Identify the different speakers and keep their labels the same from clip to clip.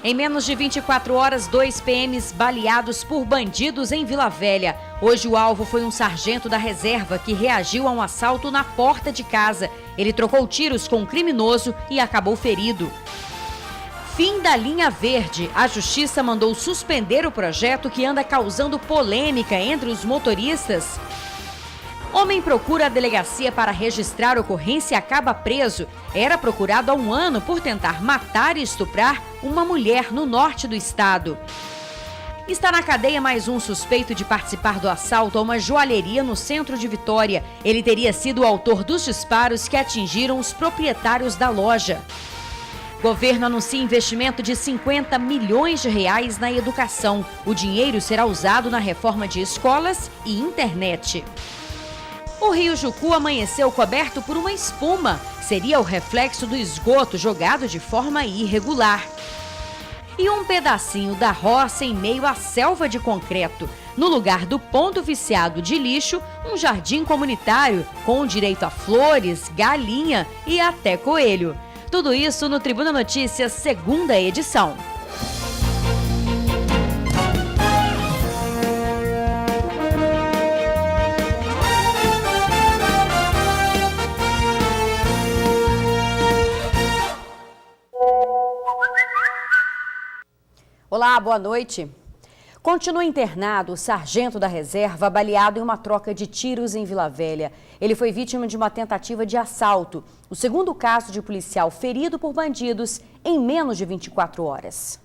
Speaker 1: Em menos de 24 horas, 2 PMs baleados por bandidos em Vila Velha. Hoje o alvo foi um sargento da reserva que reagiu a um assalto na porta de casa. Ele trocou tiros com um criminoso e acabou ferido. Fim da linha verde. A Justiça mandou suspender o projeto que anda causando polêmica entre os motoristas. Homem procura a delegacia para registrar ocorrência e acaba preso. Era procurado há 1 ano por tentar matar e estuprar uma mulher no norte do estado. Está na cadeia mais um suspeito de participar do assalto a uma joalheria no centro de Vitória. Ele teria sido o autor dos disparos que atingiram os proprietários da loja. Governo anuncia investimento de 50 milhões de reais na educação. O dinheiro será usado na reforma de escolas e internet. O rio Jucu amanheceu coberto por uma espuma. Seria o reflexo do esgoto jogado de forma irregular. E um pedacinho da roça em meio à selva de concreto. No lugar do ponto viciado de lixo, um jardim comunitário com direito a flores, galinha e até coelho. Tudo isso no Tribuna Notícias, segunda edição. Olá, boa noite. Continua internado o sargento da reserva baleado em uma troca de tiros em Vila Velha. Ele foi vítima de uma tentativa de assalto. O segundo caso de policial ferido por bandidos em menos de 24 horas.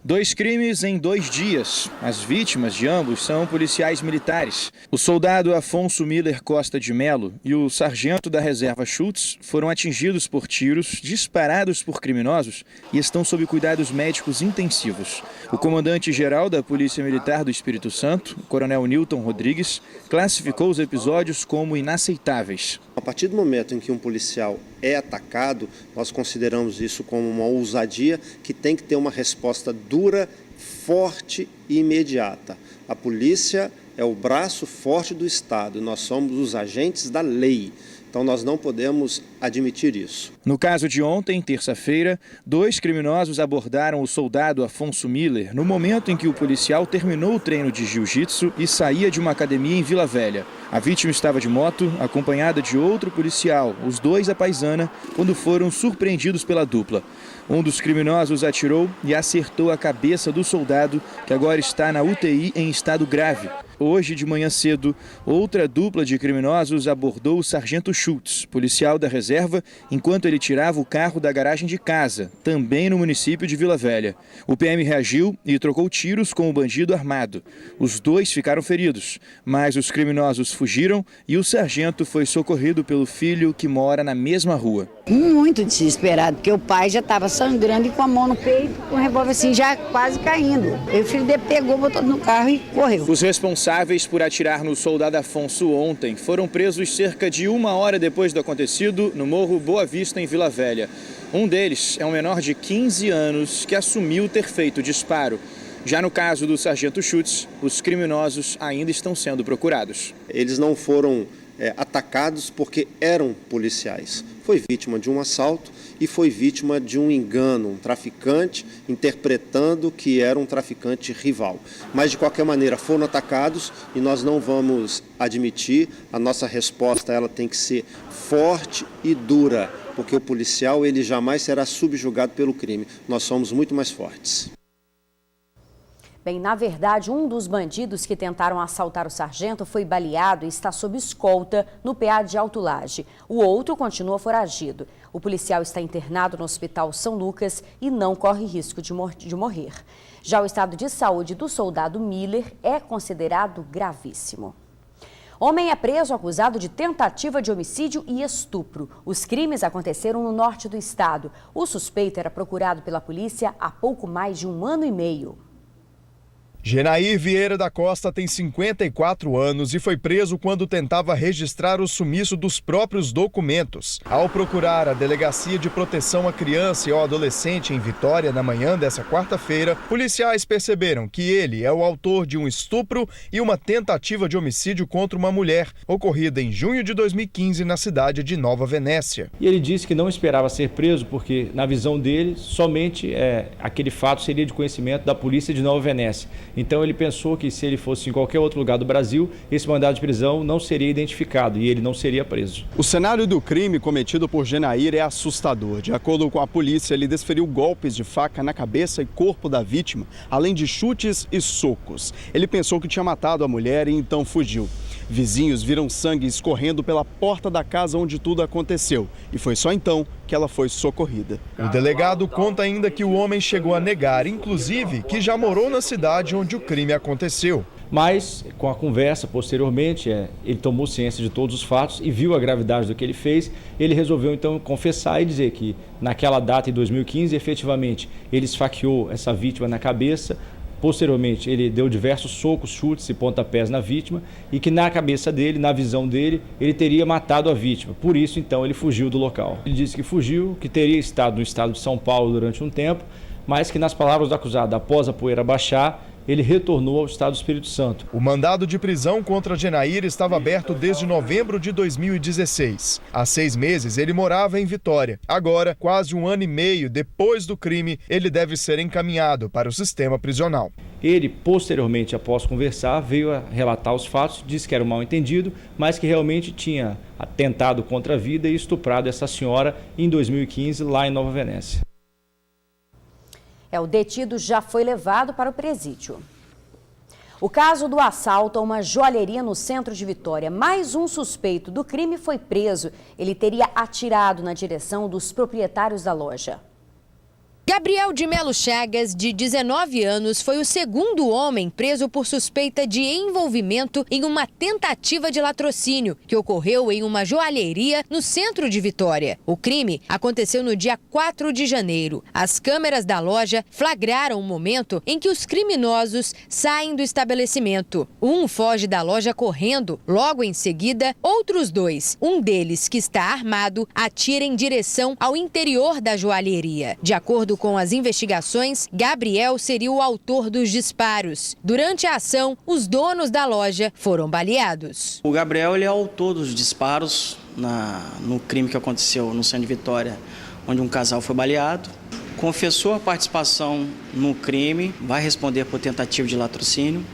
Speaker 2: 2 crimes em 2 dias. As vítimas de ambos são policiais militares. O soldado Afonso Miller Costa de Melo e o sargento da reserva Schultz foram atingidos por tiros disparados por criminosos e estão sob cuidados médicos intensivos. O comandante-geral da Polícia Militar do Espírito Santo, o coronel Nilton Rodrigues, classificou os episódios como inaceitáveis.
Speaker 3: A partir do momento em que um policial é atacado, nós consideramos isso como uma ousadia que tem que ter uma resposta dura, forte e imediata. A polícia é o braço forte do Estado, nós somos os agentes da lei. Então nós não podemos admitir isso.
Speaker 2: No caso de ontem, terça-feira, 2 criminosos abordaram o soldado Afonso Miller no momento em que o policial terminou o treino de jiu-jitsu e saía de uma academia em Vila Velha. A vítima estava de moto, acompanhada de outro policial, os 2 à paisana, quando foram surpreendidos pela dupla. Um dos criminosos atirou e acertou a cabeça do soldado, que agora está na UTI em estado grave. Hoje, de manhã cedo, outra dupla de criminosos abordou o sargento Schultz, policial da reserva, enquanto ele tirava o carro da garagem de casa, também no município de Vila Velha. O PM reagiu e trocou tiros com o bandido armado. Os 2 ficaram feridos, mas os criminosos fugiram e o sargento foi socorrido pelo filho que mora na mesma rua.
Speaker 4: Muito desesperado, porque o pai já estava sangrando e com a mão no peito, com o revólver assim já quase caindo. E o filho dele pegou, botou no carro e correu.
Speaker 2: Os responsáveis por atirar no soldado Afonso ontem foram presos cerca de 1 hora depois do acontecido no Morro Boa Vista, em Vila Velha. Um deles é um menor de 15 anos que assumiu ter feito o disparo. Já no caso do sargento Schultz, os criminosos ainda estão sendo procurados.
Speaker 3: Eles não foram atacados porque eram policiais. Foi vítima de um assalto e foi vítima de um engano, um traficante interpretando que era um traficante rival. Mas, de qualquer maneira, foram atacados e nós não vamos admitir. A nossa resposta ela tem que ser forte e dura, porque o policial ele jamais será subjugado pelo crime. Nós somos muito mais fortes.
Speaker 1: Bem, na verdade, um dos bandidos que tentaram assaltar o sargento foi baleado e está sob escolta no PA de Alto Laje. O outro continua foragido. O policial está internado no Hospital São Lucas e não corre risco de morrer. Já o estado de saúde do soldado Miller é considerado gravíssimo. Homem é preso acusado de tentativa de homicídio e estupro. Os crimes aconteceram no norte do estado. O suspeito era procurado pela polícia há pouco mais de 1 ano e meio.
Speaker 5: Genair Vieira da Costa tem 54 anos e foi preso quando tentava registrar o sumiço dos próprios documentos. Ao procurar a Delegacia de Proteção à Criança e ao Adolescente em Vitória na manhã dessa quarta-feira, policiais perceberam que ele é o autor de um estupro e uma tentativa de homicídio contra uma mulher, ocorrida em junho de 2015 na cidade de Nova Venécia.
Speaker 6: E ele disse que não esperava ser preso porque, na visão dele, somente aquele fato seria de conhecimento da polícia de Nova Venécia. Então ele pensou que se ele fosse em qualquer outro lugar do Brasil, esse mandado de prisão não seria identificado e ele não seria preso.
Speaker 7: O cenário do crime cometido por Genair é assustador. De acordo com a polícia, ele desferiu golpes de faca na cabeça e corpo da vítima, além de chutes e socos. Ele pensou que tinha matado a mulher e então fugiu. Vizinhos viram sangue escorrendo pela porta da casa onde tudo aconteceu e foi só então que ela foi socorrida.
Speaker 5: O delegado conta ainda que o homem chegou a negar, inclusive, que já morou na cidade onde o crime aconteceu.
Speaker 6: Mas, com a conversa, posteriormente, ele tomou ciência de todos os fatos e viu a gravidade do que ele fez. Ele resolveu, então, confessar e dizer que, naquela data, em 2015, efetivamente, ele esfaqueou essa vítima na cabeça. Posteriormente, ele deu diversos socos, chutes e pontapés na vítima e que na cabeça dele, na visão dele, ele teria matado a vítima. Por isso, então, ele fugiu do local. Ele disse que fugiu, que teria estado no estado de São Paulo durante um tempo, mas que, nas palavras do acusado, após a poeira baixar, ele retornou ao estado do Espírito Santo.
Speaker 5: O mandado de prisão contra Genair estava aberto desde novembro de 2016. Há 6 meses ele morava em Vitória. Agora, quase 1 ano e meio depois do crime, ele deve ser encaminhado para o sistema prisional.
Speaker 6: Ele, posteriormente, após conversar, veio a relatar os fatos, disse que era um mal-entendido, mas que realmente tinha atentado contra a vida e estuprado essa senhora em 2015, lá em Nova Venécia.
Speaker 1: O detido já foi levado para o presídio. O caso do assalto a uma joalheria no centro de Vitória. Mais um suspeito do crime foi preso. Ele teria atirado na direção dos proprietários da loja.
Speaker 8: Gabriel de Melo Chagas, de 19 anos, foi o segundo homem preso por suspeita de envolvimento em uma tentativa de latrocínio que ocorreu em uma joalheria no centro de Vitória. O crime aconteceu no dia 4 de janeiro. As câmeras da loja flagraram o momento em que os criminosos saem do estabelecimento. Um foge da loja correndo. Logo em seguida, outros 2, um deles que está armado, atira em direção ao interior da joalheria. De acordo com as investigações, Gabriel seria o autor dos disparos. Durante a ação, os donos da loja foram baleados.
Speaker 9: O Gabriel ele é autor dos disparos no crime que aconteceu no centro de Vitória, onde um casal foi baleado. Confessou a participação no crime, vai responder por tentativa de latrocínio.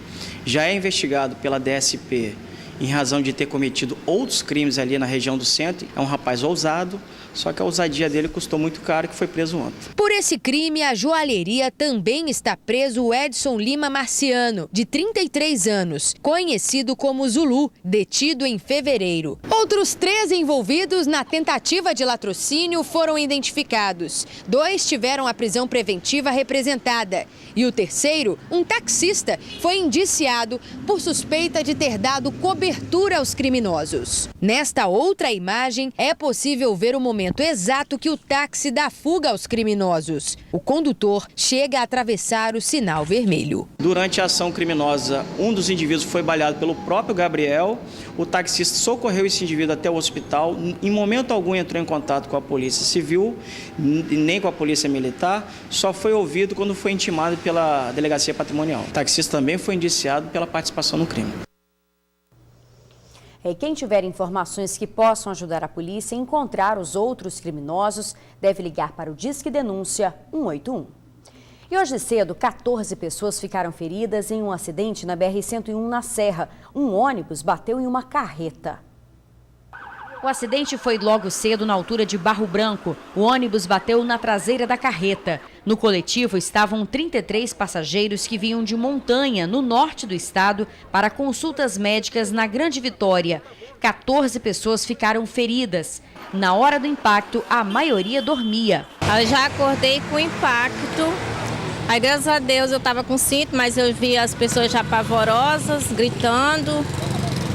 Speaker 9: Já é investigado pela DSP em razão de ter cometido outros crimes ali na região do centro. É um rapaz ousado, só que a ousadia dele custou muito caro, que foi preso ontem.
Speaker 8: Por esse crime, a joalheria também está preso o Edson Lima Marciano, de 33 anos, conhecido como Zulu, detido em fevereiro. Outros 3 envolvidos na tentativa de latrocínio foram identificados. 2 tiveram a prisão preventiva representada. E o terceiro, um taxista, foi indiciado por suspeita de ter dado cobertura aos criminosos. Nesta outra imagem, é possível ver o momento exato que o táxi dá fuga aos criminosos. O condutor chega a atravessar o sinal vermelho.
Speaker 9: Durante a ação criminosa, um dos indivíduos foi baleado pelo próprio Gabriel. O taxista socorreu esse indivíduo até o hospital. Em momento algum entrou em contato com a polícia civil, nem com a polícia militar. Só foi ouvido quando foi intimado pela delegacia patrimonial. O taxista também foi indiciado pela participação no crime.
Speaker 1: Quem tiver informações que possam ajudar a polícia a encontrar os outros criminosos, deve ligar para o Disque Denúncia 181. E hoje cedo, 14 pessoas ficaram feridas em um acidente na BR-101 na Serra. Um ônibus bateu em uma carreta. O acidente foi logo cedo na altura de Barro Branco. O ônibus bateu na traseira da carreta. No coletivo estavam 33 passageiros que vinham de Montanha, no norte do estado, para consultas médicas na Grande Vitória. 14 pessoas ficaram feridas. Na hora do impacto, a maioria dormia.
Speaker 10: Eu já acordei com impacto. Aí, graças a Deus, eu estava com cinto, mas eu vi as pessoas já apavorosas, gritando.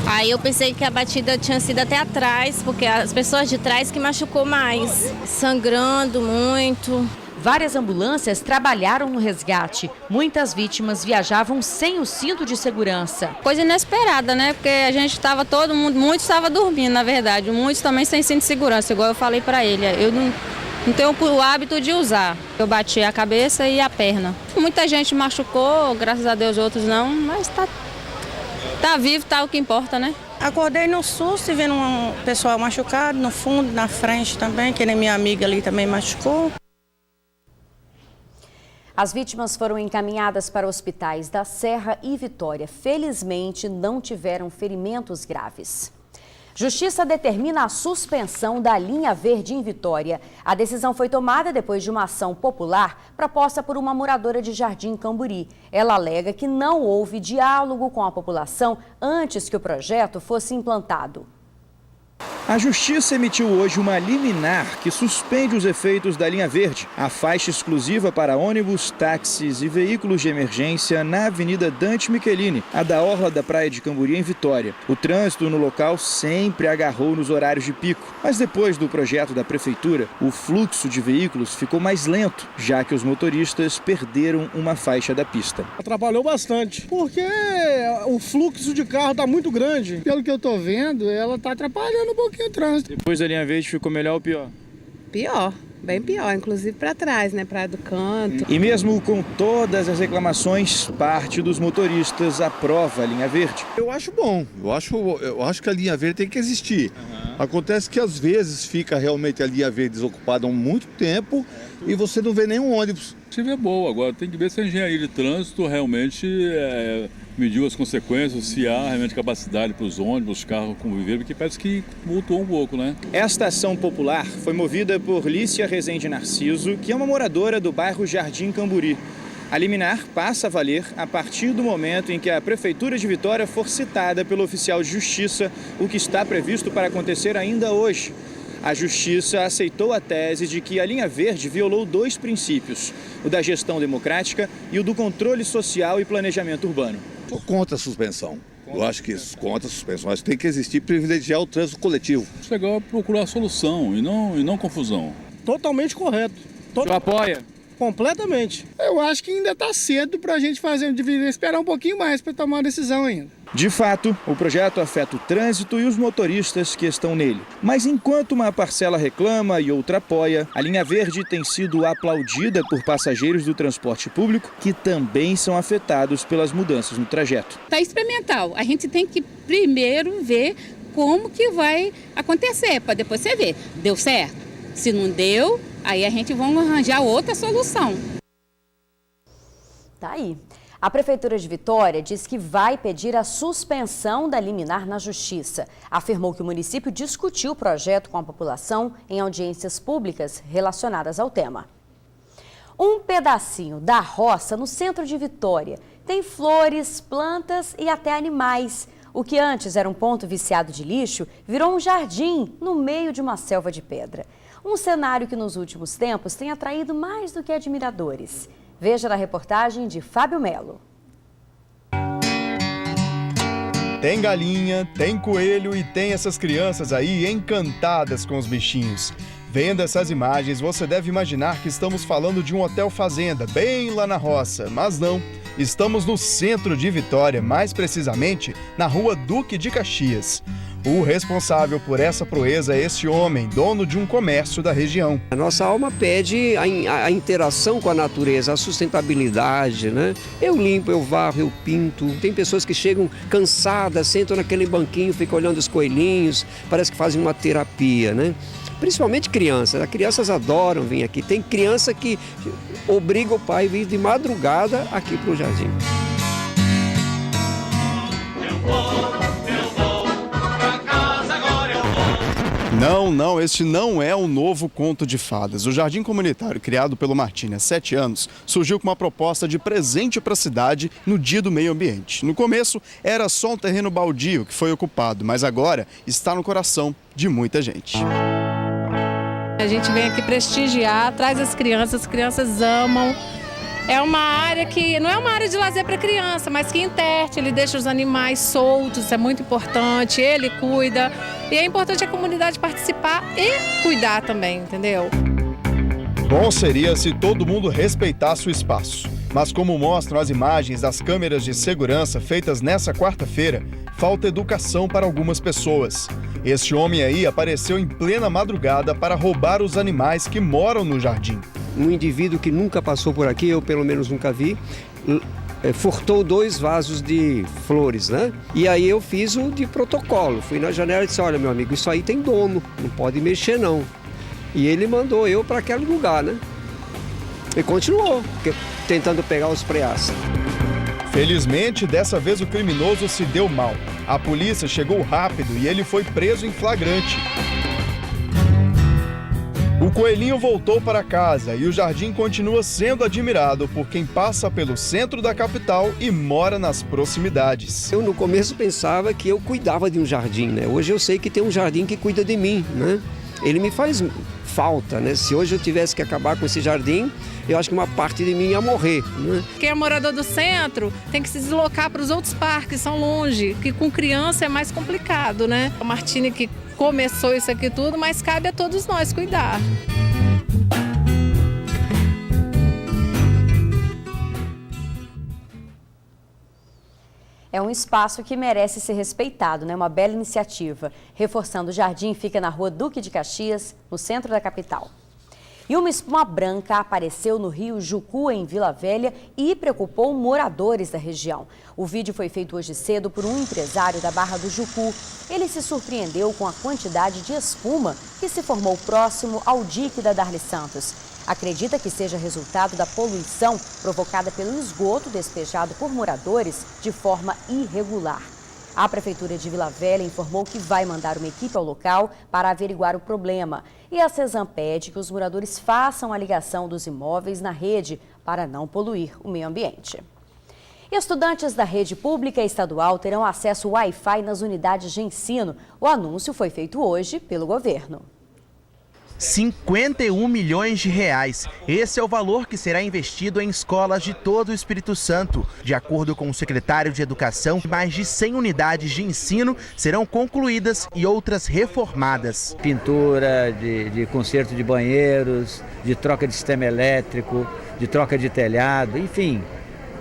Speaker 10: Aí eu pensei que a batida tinha sido até atrás, porque as pessoas de trás que machucou mais. Sangrando muito.
Speaker 1: Várias ambulâncias trabalharam no resgate. Muitas vítimas viajavam sem o cinto de segurança.
Speaker 10: Coisa inesperada, né? Porque a gente estava todo mundo, muitos estavam dormindo, na verdade. Muitos também sem cinto de segurança, igual eu falei para ele. Eu não tenho o hábito de usar. Eu bati a cabeça e a perna. Muita gente machucou, graças a Deus outros não, mas tá vivo, tá o que importa, né?
Speaker 11: Acordei no susto e vendo um pessoal machucado no fundo, na frente também, que nem minha amiga ali também machucou.
Speaker 1: As vítimas foram encaminhadas para hospitais da Serra e Vitória. Felizmente, não tiveram ferimentos graves. Justiça determina a suspensão da linha verde em Vitória. A decisão foi tomada depois de uma ação popular proposta por uma moradora de Jardim Camburi. Ela alega que não houve diálogo com a população antes que o projeto fosse implantado.
Speaker 2: A Justiça emitiu hoje uma liminar que suspende os efeitos da linha verde, a faixa exclusiva para ônibus, táxis e veículos de emergência na Avenida Dante Michelini, a da orla da Praia de Camburi, em Vitória. O trânsito no local sempre agarrou nos horários de pico, mas depois do projeto da Prefeitura, o fluxo de veículos ficou mais lento, já que os motoristas perderam uma faixa da pista.
Speaker 12: Atrapalhou bastante, porque o fluxo de carro está muito grande. Pelo que eu estou vendo, ela está atrapalhando um pouquinho o trânsito.
Speaker 2: Depois da linha verde ficou melhor ou pior?
Speaker 13: Pior, bem pior, inclusive para trás, né, para do canto.
Speaker 2: E mesmo com todas as reclamações, parte dos motoristas aprova a linha verde.
Speaker 14: Eu acho bom, eu acho que a linha verde tem que existir. Acontece que às vezes fica realmente a linha verde desocupada há muito tempo e você não vê nenhum ônibus.
Speaker 15: É boa, agora tem que ver se a engenharia de trânsito realmente mediu as consequências, se há realmente capacidade para os ônibus, os carros conviverem, porque parece que multou um pouco, né?
Speaker 2: Esta ação popular foi movida por Lícia Rezende Narciso, que é uma moradora do bairro Jardim Camburi. A liminar passa a valer a partir do momento em que a Prefeitura de Vitória for citada pelo oficial de justiça, o que está previsto para acontecer ainda hoje. A Justiça aceitou a tese de que a linha verde violou 2 princípios, o da gestão democrática e o do controle social e planejamento urbano.
Speaker 14: Sou contra a suspensão. Eu acho que contra a suspensão. Acho que tem que existir privilegiar o trânsito coletivo.
Speaker 15: Chegar a procurar solução e não confusão.
Speaker 12: Totalmente correto.
Speaker 2: Você apoia?
Speaker 12: Completamente. Eu acho que ainda está cedo para a gente deveria esperar um pouquinho mais para tomar uma decisão ainda.
Speaker 2: De fato, o projeto afeta o trânsito e os motoristas que estão nele. Mas enquanto uma parcela reclama e outra apoia, a linha verde tem sido aplaudida por passageiros do transporte público que também são afetados pelas mudanças no trajeto.
Speaker 16: Está experimental. A gente tem que primeiro ver como que vai acontecer, para depois você ver. Deu certo? Se não deu, aí a gente vai arranjar outra solução.
Speaker 1: Tá aí. A Prefeitura de Vitória diz que vai pedir a suspensão da liminar na Justiça. Afirmou que o município discutiu o projeto com a população em audiências públicas relacionadas ao tema. Um pedacinho da roça no centro de Vitória tem flores, plantas e até animais. O que antes era um ponto viciado de lixo virou um jardim no meio de uma selva de pedra. Um cenário que nos últimos tempos tem atraído mais do que admiradores. Veja na reportagem de Fábio Melo.
Speaker 5: Tem galinha, tem coelho e tem essas crianças aí encantadas com os bichinhos. Vendo essas imagens, você deve imaginar que estamos falando de um hotel fazenda, bem lá na roça, mas não. Estamos no centro de Vitória, mais precisamente na rua Duque de Caxias. O responsável por essa proeza é esse homem, dono de um comércio da região.
Speaker 17: A nossa alma pede a interação com a natureza, a sustentabilidade, né? Eu limpo, eu varro, eu pinto. Tem pessoas que chegam cansadas, sentam naquele banquinho, ficam olhando os coelhinhos, parece que fazem uma terapia, né? Principalmente crianças. As crianças adoram vir aqui. Tem criança que obriga o pai a vir de madrugada aqui para o jardim.
Speaker 7: Não, este não é o novo conto de fadas. O Jardim Comunitário, criado pelo Martini há 7 anos, surgiu com uma proposta de presente para a cidade no Dia do Meio Ambiente. No começo, era só um terreno baldio que foi ocupado, mas agora está no coração de muita gente.
Speaker 18: A gente vem aqui prestigiar, traz as crianças amam. É uma área que não é uma área de lazer para criança, mas que interte, ele deixa os animais soltos, é muito importante, ele cuida. E é importante a comunidade participar e cuidar também, entendeu?
Speaker 5: Bom seria se todo mundo respeitasse o espaço. Mas como mostram as imagens das câmeras de segurança feitas nessa quarta-feira, falta educação para algumas pessoas. Este homem aí apareceu em plena madrugada para roubar os animais que moram no jardim.
Speaker 17: Um indivíduo que nunca passou por aqui, eu pelo menos nunca vi, furtou 2 vasos de flores, né? E aí eu fiz o de protocolo. Fui na janela e disse, olha, meu amigo, isso aí tem dono, não pode mexer não. E ele mandou eu para aquele lugar, né? E continuou, tentando pegar os preás.
Speaker 5: Felizmente, dessa vez o criminoso se deu mal. A polícia chegou rápido e ele foi preso em flagrante. O coelhinho voltou para casa e o jardim continua sendo admirado por quem passa pelo centro da capital e mora nas proximidades.
Speaker 17: Eu no começo pensava que eu cuidava de um jardim, né? Hoje eu sei que tem um jardim que cuida de mim, né? Ele me faz falta, né? Se hoje eu tivesse que acabar com esse jardim, eu acho que uma parte de mim ia morrer, né?
Speaker 18: Quem é morador do centro tem que se deslocar para os outros parques, são longe, que com criança é mais complicado, né? A Martini que começou isso aqui tudo, mas cabe a todos nós cuidar.
Speaker 1: É um espaço que merece ser respeitado, né? Uma bela iniciativa. Reforçando o jardim, fica na rua Duque de Caxias, no centro da capital. E uma espuma branca apareceu no rio Jucu, em Vila Velha, e preocupou moradores da região. O vídeo foi feito hoje cedo por um empresário da Barra do Jucu. Ele se surpreendeu com a quantidade de espuma que se formou próximo ao dique da Darly Santos. Acredita que seja resultado da poluição provocada pelo esgoto despejado por moradores de forma irregular. A Prefeitura de Vila Velha informou que vai mandar uma equipe ao local para averiguar o problema. E a Cesam pede que os moradores façam a ligação dos imóveis na rede para não poluir o meio ambiente. Estudantes da rede pública e estadual terão acesso Wi-Fi nas unidades de ensino. O anúncio foi feito hoje pelo governo.
Speaker 19: 51 milhões de reais. Esse é o valor que será investido em escolas de todo o Espírito Santo. De acordo com o secretário de Educação, mais de 100 unidades de ensino serão concluídas e outras reformadas.
Speaker 20: Pintura, de conserto de banheiros, de troca de sistema elétrico, de troca de telhado, enfim,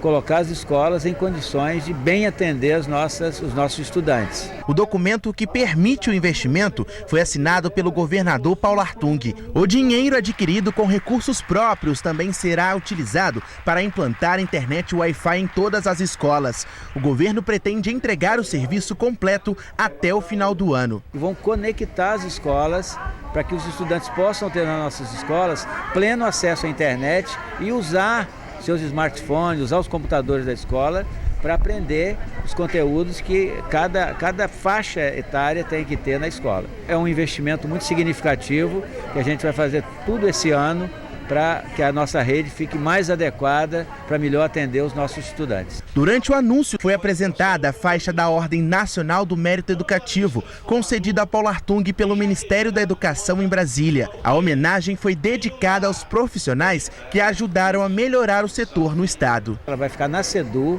Speaker 20: colocar as escolas em condições de bem atender os nossos estudantes.
Speaker 19: O documento que permite o investimento foi assinado pelo governador Paulo Artung. O dinheiro adquirido com recursos próprios também será utilizado para implantar internet Wi-Fi em todas as escolas. O governo pretende entregar o serviço completo até o final do ano.
Speaker 20: Vão conectar as escolas para que os estudantes possam ter nas nossas escolas pleno acesso à internet e usar seus smartphones, usar os computadores da escola para aprender os conteúdos que cada faixa etária tem que ter na escola. É um investimento muito significativo que a gente vai fazer tudo esse ano para que a nossa rede fique mais adequada para melhor atender os nossos estudantes.
Speaker 19: Durante o anúncio foi apresentada a faixa da Ordem Nacional do Mérito Educativo, concedida a Paulo Artung pelo Ministério da Educação em Brasília. A homenagem foi dedicada aos profissionais que ajudaram a melhorar o setor no estado.
Speaker 20: Ela vai ficar na SEDU,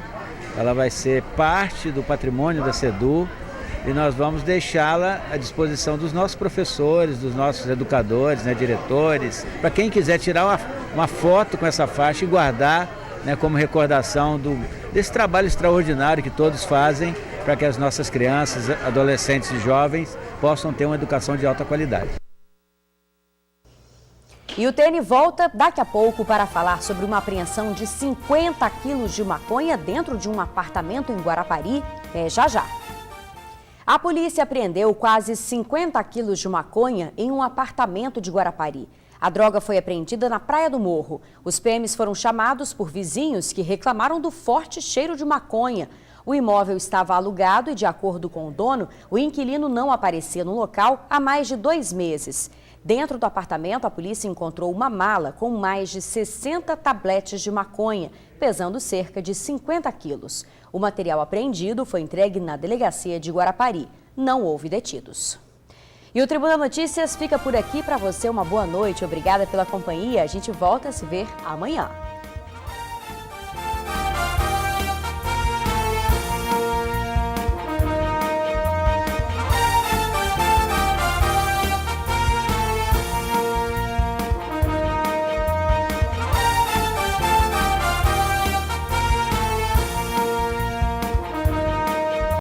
Speaker 20: ela vai ser parte do patrimônio da SEDU, e nós vamos deixá-la à disposição dos nossos professores, dos nossos educadores, né, diretores, para quem quiser tirar uma foto com essa faixa e guardar, né, como recordação desse trabalho extraordinário que todos fazem para que as nossas crianças, adolescentes e jovens possam ter uma educação de alta qualidade.
Speaker 1: E o TN volta daqui a pouco para falar sobre uma apreensão de 50 quilos de maconha dentro de um apartamento em Guarapari, já já. A polícia apreendeu quase 50 quilos de maconha em um apartamento de Guarapari. A droga foi apreendida na Praia do Morro. Os PMs foram chamados por vizinhos que reclamaram do forte cheiro de maconha. O imóvel estava alugado e, de acordo com o dono, o inquilino não aparecia no local há mais de 2 meses. Dentro do apartamento, a polícia encontrou uma mala com mais de 60 tabletes de maconha, pesando cerca de 50 quilos. O material apreendido foi entregue na delegacia de Guarapari. Não houve detidos. E o Tribuna Notícias fica por aqui. Para você, uma boa noite. Obrigada pela companhia. A gente volta a se ver amanhã.